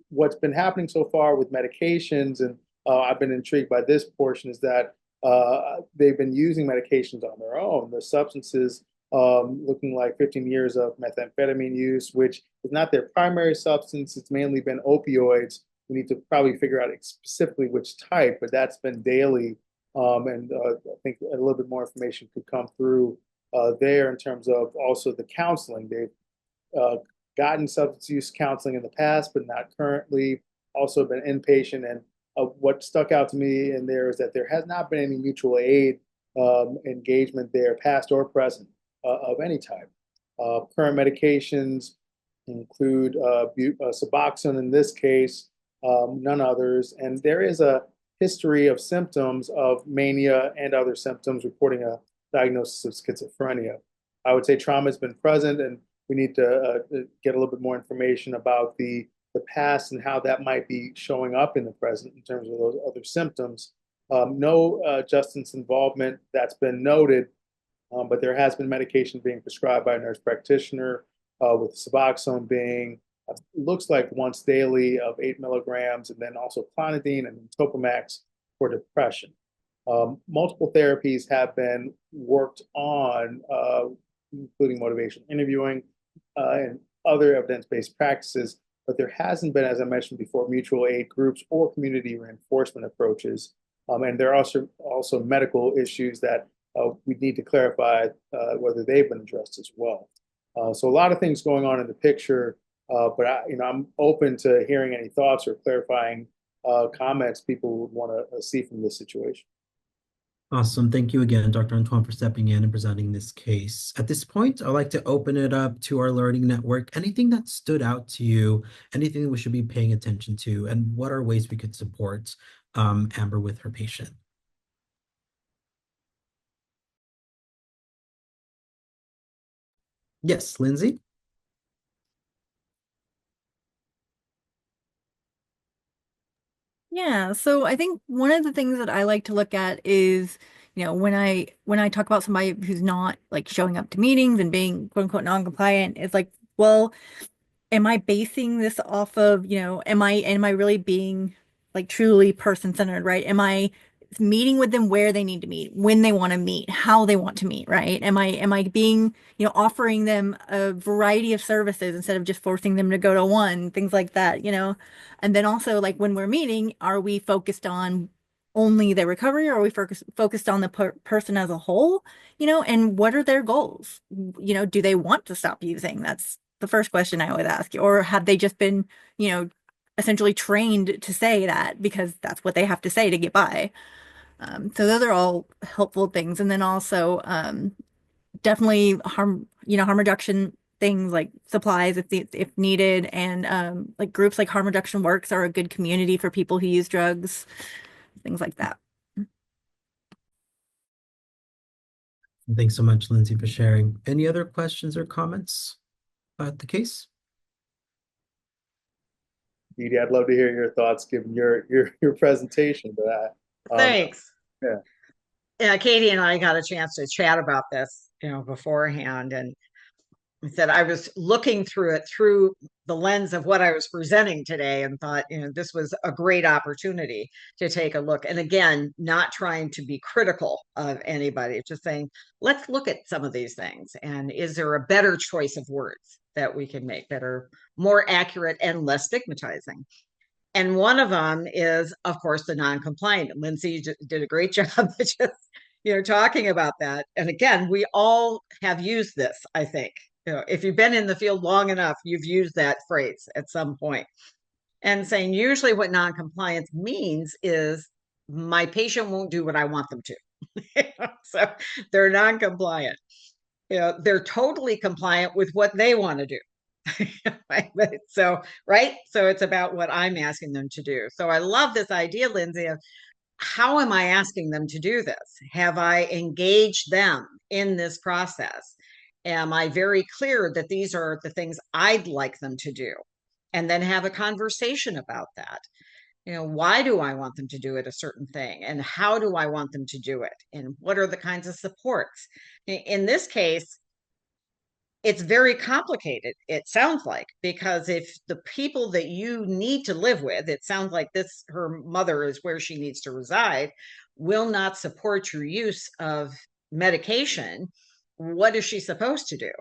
What's been happening so far with medications, and I've been intrigued by this portion, is that they've been using medications on their own. The substances looking like 15 years of methamphetamine use, which is not their primary substance. It's mainly been opioids. We need to probably figure out specifically which type, but that's been daily. And I think a little bit more information could come through there in terms of also the counseling. They've gotten substance use counseling in the past, but not currently. Also been inpatient. And what stuck out to me in there is that there has not been any mutual aid engagement there, past or present, of any type. Current medications include Suboxone in this case, none others. And there is a history of symptoms of mania and other symptoms, reporting a diagnosis of schizophrenia. I would say trauma has been present, and we need to get a little bit more information about the past and how that might be showing up in the present in terms of those other symptoms. No justice involvement that's been noted, but there has been medication being prescribed by a nurse practitioner, with Suboxone being looks like once daily of 8 milligrams, and then also clonidine and Topamax for depression. Multiple therapies have been worked on, including motivational interviewing and other evidence-based practices, but there hasn't been, as I mentioned before, mutual aid groups or community reinforcement approaches. And there are also medical issues that we need to clarify whether they've been addressed as well. So a lot of things going on in the picture. But I'm open to hearing any thoughts or clarifying comments people would want to see from this situation. Awesome. Thank you again, Dr. Antoine, for stepping in and presenting this case. At this point, I'd like to open it up to our learning network. Anything that stood out to you, anything that we should be paying attention to, and what are ways we could support Amber with her patient? Yes, Lindsay? Yeah, so I think one of the things that I like to look at is, when I talk about somebody who's not like showing up to meetings and being quote unquote non-compliant, it's like, well, am I basing this off of, am I really being like truly person-centered, right? Am I meeting with them where they need to meet, when they want to meet, how they want to meet, right? Am I being, offering them a variety of services instead of just forcing them to go to one, things like that. And then also like when we're meeting, are we focused on only their recovery, or are we focused on the person as a whole, and what are their goals? Do they want to stop using? That's the first question I always ask. Or have they just been, essentially trained to say that because that's what they have to say to get by? So those are all helpful things. And then also, definitely harm reduction things like supplies if needed, and like groups like Harm Reduction Works are a good community for people who use drugs, things like that. Thanks so much, Lindsay, for sharing. Any other questions or comments about the case? Dee-Dee, I'd love to hear your thoughts given your presentation to that. Thanks. Yeah. Yeah, Katie and I got a chance to chat about this, beforehand, and said I was looking through it through the lens of what I was presenting today, and thought, this was a great opportunity to take a look. And again, not trying to be critical of anybody, just saying, let's look at some of these things. And is there a better choice of words that we can make that are more accurate and less stigmatizing? And one of them is, of course, the non-compliant. Lindsay did a great job of just, talking about that. And again, we all have used this, I think. If you've been in the field long enough, you've used that phrase at some point. And saying usually what non-compliance means is my patient won't do what I want them to. So they're non-compliant. They're totally compliant with what they want to do. So, right. So it's about what I'm asking them to do. So I love this idea, Lindsay, of how am I asking them to do this? Have I engaged them in this process? Am I very clear that these are the things I'd like them to do? And then have a conversation about that. Why do I want them to do it a certain thing? And how do I want them to do it? And what are the kinds of supports? In this case, it's very complicated, it sounds like, because if the people that you need to live with, it sounds like her mother is where she needs to reside, will not support your use of medication, what is she supposed to do?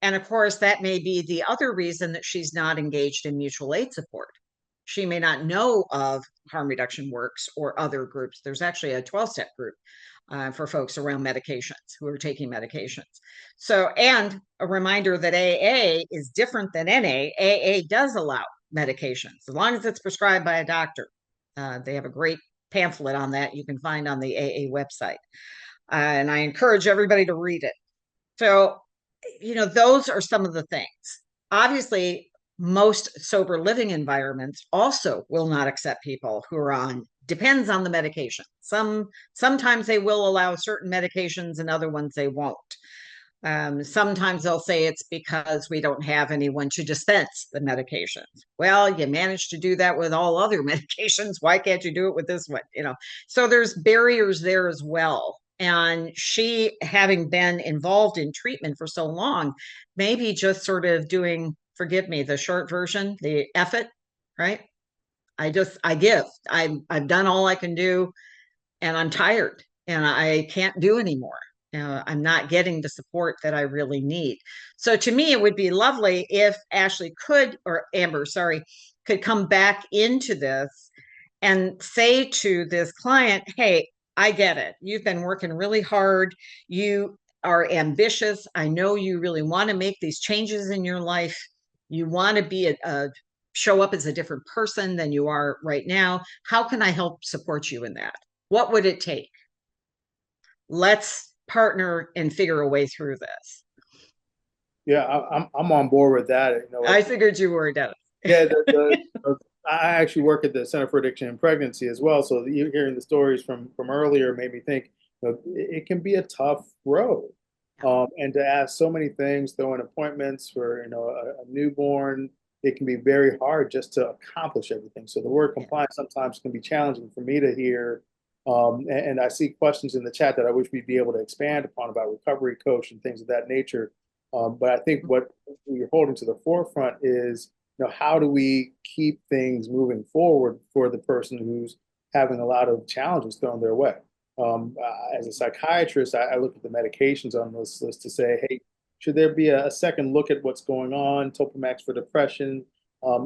And of course, that may be the other reason that she's not engaged in mutual aid support. She may not know of Harm Reduction Works or other groups. There's actually a 12-step group for folks around medications who are taking medications. So, and a reminder that AA is different than NA. AA does allow medications as long as it's prescribed by a doctor. They have a great pamphlet on that you can find on the AA website. And I encourage everybody to read it. So, those are some of the things. Obviously, most sober living environments also will not accept people who are on, depends on the medication. Sometimes they will allow certain medications and other ones they won't. Sometimes they'll say it's because we don't have anyone to dispense the medications. Well, you managed to do that with all other medications. Why can't you do it with this one? So there's barriers there as well. And she, having been involved in treatment for so long, maybe just sort of doing, forgive me, the short version, the effort, right? I give. I've done all I can do, and I'm tired and I can't do anymore. I'm not getting the support that I really need. So to me, it would be lovely if Ashley could, or Amber, sorry, could come back into this and say to this client, hey, I get it. You've been working really hard. You are ambitious. I know you really want to make these changes in your life. You want to be show up as a different person than you are right now. How can I help support you in that? What would it take? let's partner and figure a way through this. Yeah, I'm on board with that. I figured you were, Dennis. Yeah, I actually work at the Center for Addiction and Pregnancy as well. So hearing the stories from earlier made me think, it can be a tough road. And to ask so many things, throw in appointments for a newborn, it can be very hard just to accomplish everything. So the word compliance sometimes can be challenging for me to hear. And I see questions in the chat that I wish we'd be able to expand upon about recovery coach and things of that nature. But I think what we're holding to the forefront is, how do we keep things moving forward for the person who's having a lot of challenges thrown their way? As a psychiatrist, I look at the medications on this list to say, hey, should there be a second look at what's going on? Topamax for depression.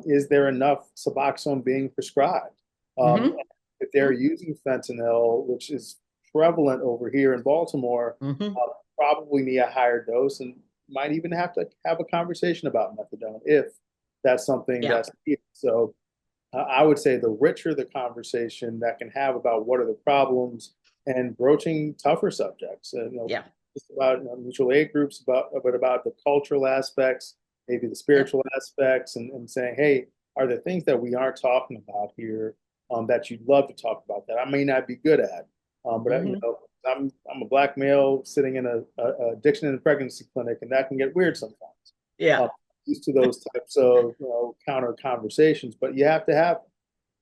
Is there enough Suboxone being prescribed? Mhm. If they're using fentanyl, which is prevalent over here in Baltimore, Mhm. probably need a higher dose and might even have to have a conversation about methadone if that's something Yeah. that's needed. So I would say the richer the conversation that can have about what are the problems and broaching tougher subjects, Yeah. just about mutual aid groups, but about the cultural aspects, maybe the Yeah. spiritual aspects, and saying, hey, are there things that we aren't talking about here that you'd love to talk about that I may not be good at? But Mhm. I'm a Black male sitting in a addiction and pregnancy clinic, and that can get weird sometimes. Yeah. Used to those types of counter conversations, but you have to have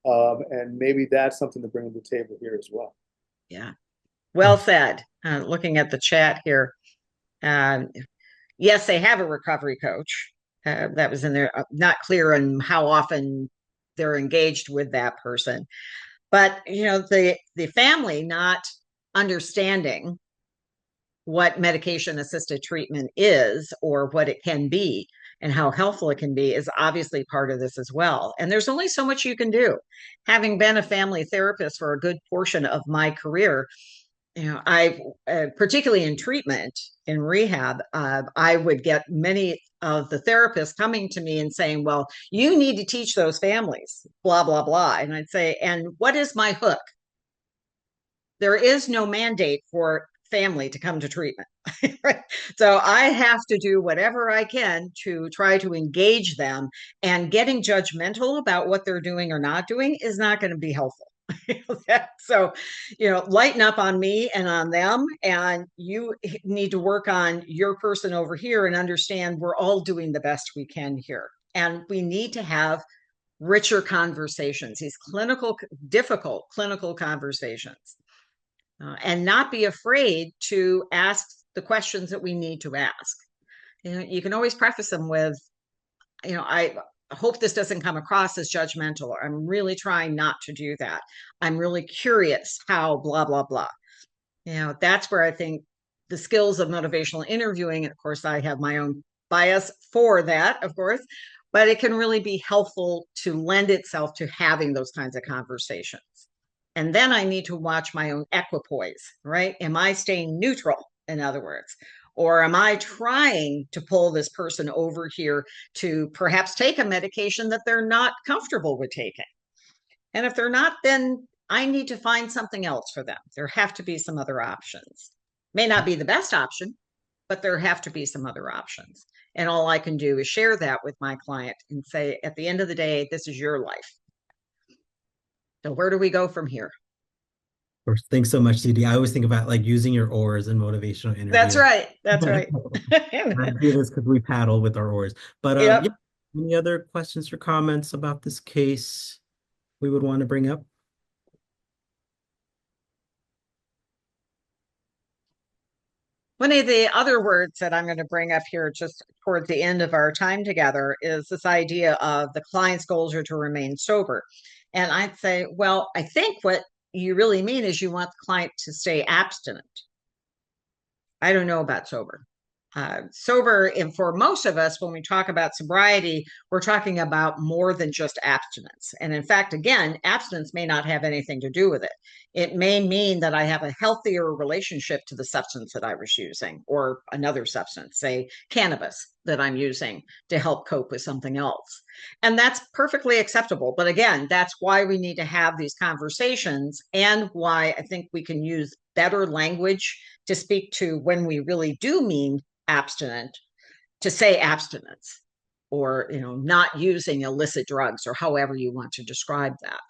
and maybe that's something to bring to the table here as well. Yeah. Well said. Looking at the chat here, um, yes, they have a recovery coach. That was in there. Not clear on how often they're engaged with that person, but the family not understanding what medication assisted treatment is or what it can be and how helpful it can be is obviously part of this as well. And there's only so much you can do. Having been a family therapist for a good portion of my career, I particularly in treatment, in rehab, I would get many of the therapists coming to me and saying, well, you need to teach those families, blah, blah, blah. And I'd say, and what is my hook? There is no mandate for family to come to treatment. Right? So I have to do whatever I can to try to engage them, and getting judgmental about what they're doing or not doing is not going to be helpful. So, lighten up on me and on them, and you need to work on your person over here and understand we're all doing the best we can here. And we need to have richer conversations, these difficult clinical conversations, and not be afraid to ask the questions that we need to ask. You can always preface them with, I hope this doesn't come across as judgmental, or I'm really trying not to do that. I'm really curious how blah, blah, blah. That's where I think the skills of motivational interviewing, and of course, I have my own bias for that, of course, but it can really be helpful to lend itself to having those kinds of conversations. And then I need to watch my own equipoise, right? Am I staying neutral, in other words? Or am I trying to pull this person over here to perhaps take a medication that they're not comfortable with taking? And if they're not, then I need to find something else for them. There have to be some other options. May not be the best option, but there have to be some other options. And all I can do is share that with my client and say, at the end of the day, this is your life. So where do we go from here? Of course. Thanks so much, Dee-Dee. I always think about like using your oars in motivational That's interview. right. That's right. I do this because we paddle with our oars. But yeah, Yep. any other questions or comments about this case we would want to bring up? One of the other words that I'm going to bring up here just towards the end of our time together is this idea of the client's goals are to remain sober. And I'd say, well, I think what you really mean is you want the client to stay abstinent. I don't know about sober. Sober, and for most of us, when we talk about sobriety, we're talking about more than just abstinence. And in fact, again, abstinence may not have anything to do with it. It may mean that I have a healthier relationship to the substance that I was using, or another substance, say cannabis, that I'm using to help cope with something else. And that's perfectly acceptable. But again, that's why we need to have these conversations, and why I think we can use better language to speak to when we really do mean abstinent, to say abstinence, or not using illicit drugs, or however you want to describe that.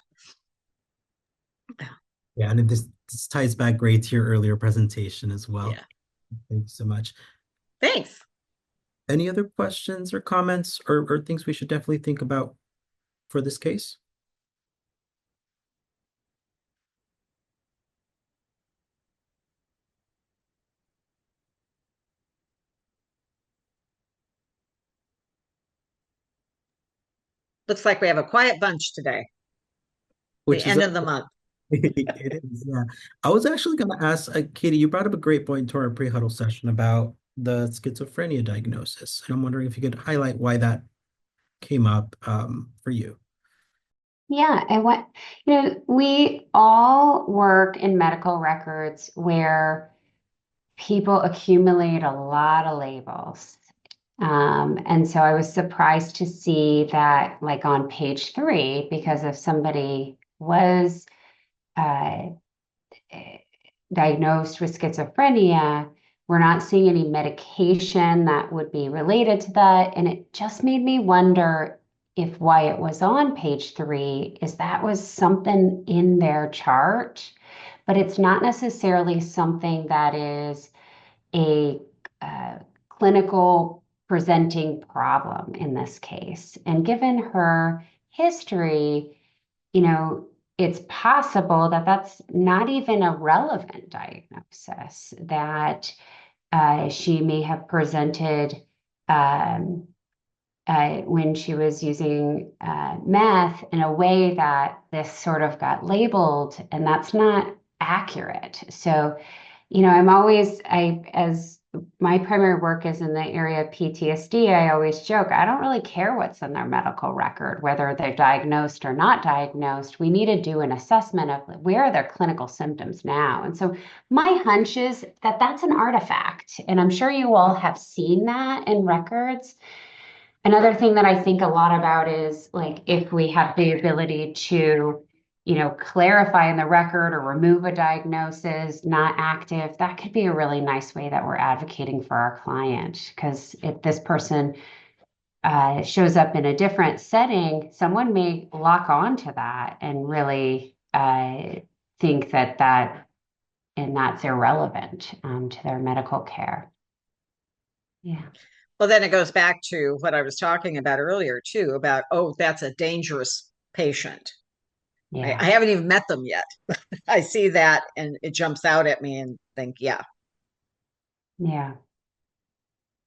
Yeah, and this ties back great to your earlier presentation as well. Yeah. Thank you so much. Thanks. Any other questions or comments or things we should definitely think about for this case? Looks like we have a quiet bunch today, the Which is end of the month. it is, yeah. I was actually going to ask, Katie, you brought up a great point to our pre-huddle session about the schizophrenia diagnosis. And I'm wondering if you could highlight why that came up for you. Yeah, and we all work in medical records where people accumulate a lot of labels. And so I was surprised to see that, like on page 3, because if somebody was uh, diagnosed with schizophrenia, we're not seeing any medication that would be related to that. And it just made me wonder if why it was on page 3 is that was something in their chart, but it's not necessarily something that is a clinical presenting problem in this case. And given her history, it's possible that that's not even a relevant diagnosis, that she may have presented um, when she was using meth in a way that this sort of got labeled, and that's not accurate. So, as my primary work is in the area of PTSD, I always joke, I don't really care what's in their medical record, whether they're diagnosed or not diagnosed. We need to do an assessment of where are their clinical symptoms now. And so my hunch is that that's an artifact. And I'm sure you all have seen that in records. Another thing that I think a lot about is like if we have the ability to, clarify in the record or remove a diagnosis, not active, that could be a really nice way that we're advocating for our client. Because if this person shows up in a different setting, someone may lock on to that and really think that's irrelevant to their medical care. Yeah. Well, then it goes back to what I was talking about earlier, too, about, oh, that's a dangerous patient. Yeah. I haven't even met them yet. I see that and it jumps out at me and think, yeah. Yeah.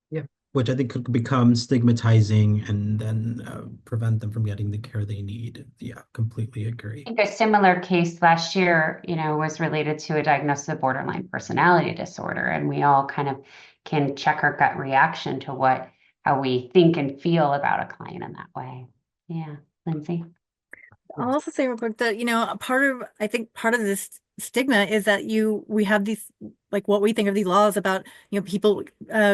Yeah, which I think could become stigmatizing and then prevent them from getting the care they need. Yeah, completely agree. I think a similar case last year, was related to a diagnosis of borderline personality disorder. And we all kind of can check our gut reaction to how we think and feel about a client in that way. Yeah. Lindsay? I'll also say real quick that, I think part of this stigma is that we have these, like what we think of these laws about, people,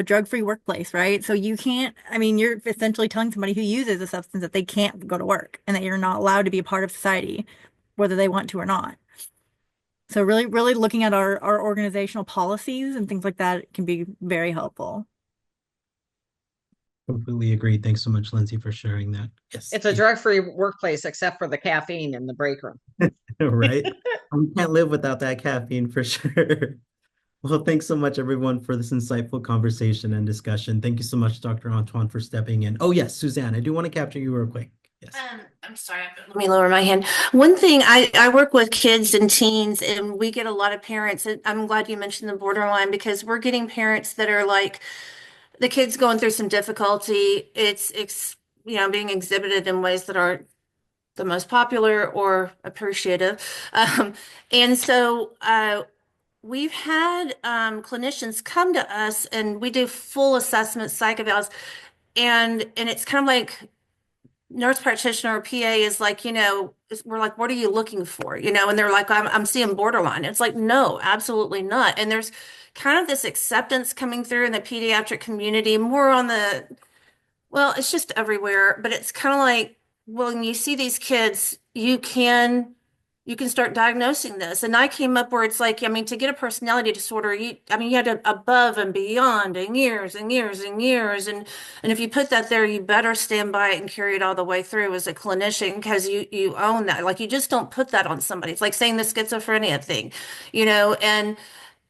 drug-free workplace, right? So you're essentially telling somebody who uses a substance that they can't go to work and that you're not allowed to be a part of society, whether they want to or not. So really, really looking at our organizational policies and things like that can be very helpful. Completely agree. Thanks so much, Lindsay, for sharing that. Yes. It's a drug-free workplace except for the caffeine in the break room. Right? We can't live without that caffeine for sure. Well, thanks so much, everyone, for this insightful conversation and discussion. Thank you so much, Dr. Antoine, for stepping in. Oh, yes, Suzanne, I do want to capture you real quick. Yes. I'm sorry, let me lower my hand. One thing, I work with kids and teens, and we get a lot of parents. And I'm glad you mentioned the borderline because we're getting parents that are like, the kid's going through some difficulty. It's being exhibited in ways that aren't the most popular or appreciative. And so we've had clinicians come to us, and we do full assessment psych evals, and it's kind of like nurse practitioner or PA is like, we're like, what are you looking for? And they're like, I'm seeing borderline. It's like, no, absolutely not. And there's kind of this acceptance coming through in the pediatric community, more on the, well, it's just everywhere, but it's kind of like, well, when you see these kids, you can start diagnosing this. And I came up where it's like, I mean, to get a personality disorder, you had to above and beyond and years and years and years. And if you put that there, you better stand by it and carry it all the way through as a clinician because you own that. Like you just don't put that on somebody. It's like saying the schizophrenia thing,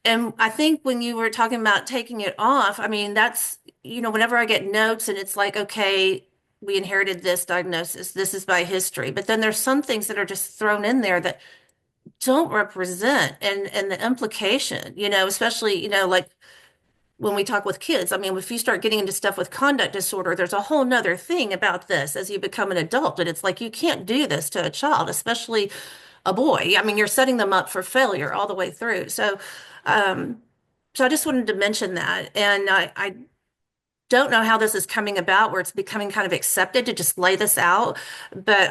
and I think when you were talking about taking it off, I mean, that's, whenever I get notes and it's like, okay, we inherited this diagnosis, this is by history. But then there's some things that are just thrown in there that don't represent and the implication, especially, like when we talk with kids. I mean, if you start getting into stuff with conduct disorder, there's a whole nother thing about this as you become an adult. And it's like you can't do this to a child, especially a boy. I mean, you're setting them up for failure all the way through. Um, so I just wanted to mention that. And I don't know how this is coming about where it's becoming kind of accepted to just lay this out, but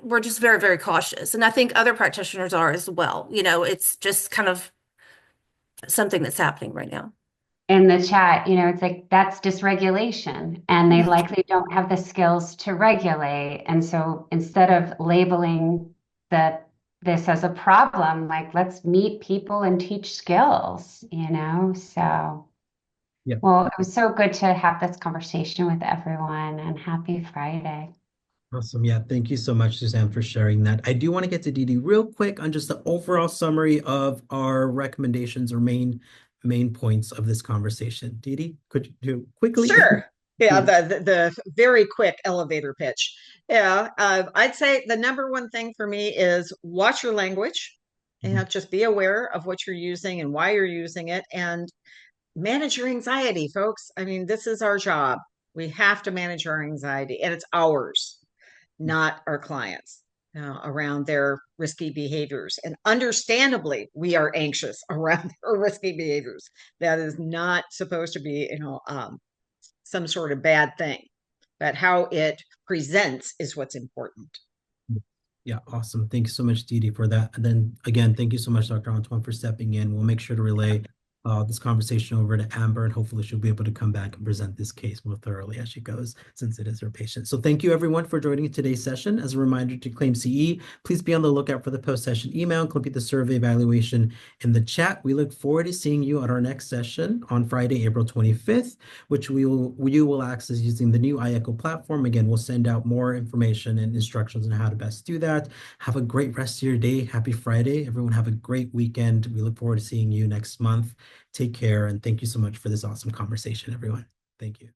we're just very, very cautious. And I think other practitioners are as well. It's just kind of something that's happening right now. In the chat, it's like that's dysregulation, and they likely don't have the skills to regulate. And so instead of labeling this as a problem, like let's meet people and teach skills, So, Yeah. well, it was so good to have this conversation with everyone, and happy Friday. Awesome. Yeah. Thank you so much, Suzanne, for sharing that. I do want to get to Dee-Dee real quick on just the overall summary of our recommendations or main points of this conversation. Dee-Dee, could you do quickly? Sure. Yeah, the very quick elevator pitch. Yeah, I'd say the number one thing for me is watch your language and just be aware of what you're using and why you're using it, and manage your anxiety, folks. I mean, this is our job. We have to manage our anxiety, and it's ours, not our clients, around their risky behaviors. And understandably, we are anxious around their risky behaviors. That is not supposed to be, some sort of bad thing, but how it presents is what's important. Yeah, awesome. Thank you so much, Dee Dee, for that. And then again, thank you so much, Dr. Antoine, for stepping in. We'll make sure to relay this conversation over to Amber, and hopefully she'll be able to come back and present this case more thoroughly as she goes, since it is her patient. So thank you everyone for joining today's session. As a reminder to claim CE, please be on the lookout for the post-session email and complete the survey evaluation in the chat. We look forward to seeing you at our next session on Friday, April 25th, which you will access using the new iEcho platform. Again, we'll send out more information and instructions on how to best do that. Have a great rest of your day. Happy Friday. Everyone have a great weekend. We look forward to seeing you next month. Take care, and thank you so much for this awesome conversation, everyone. Thank you.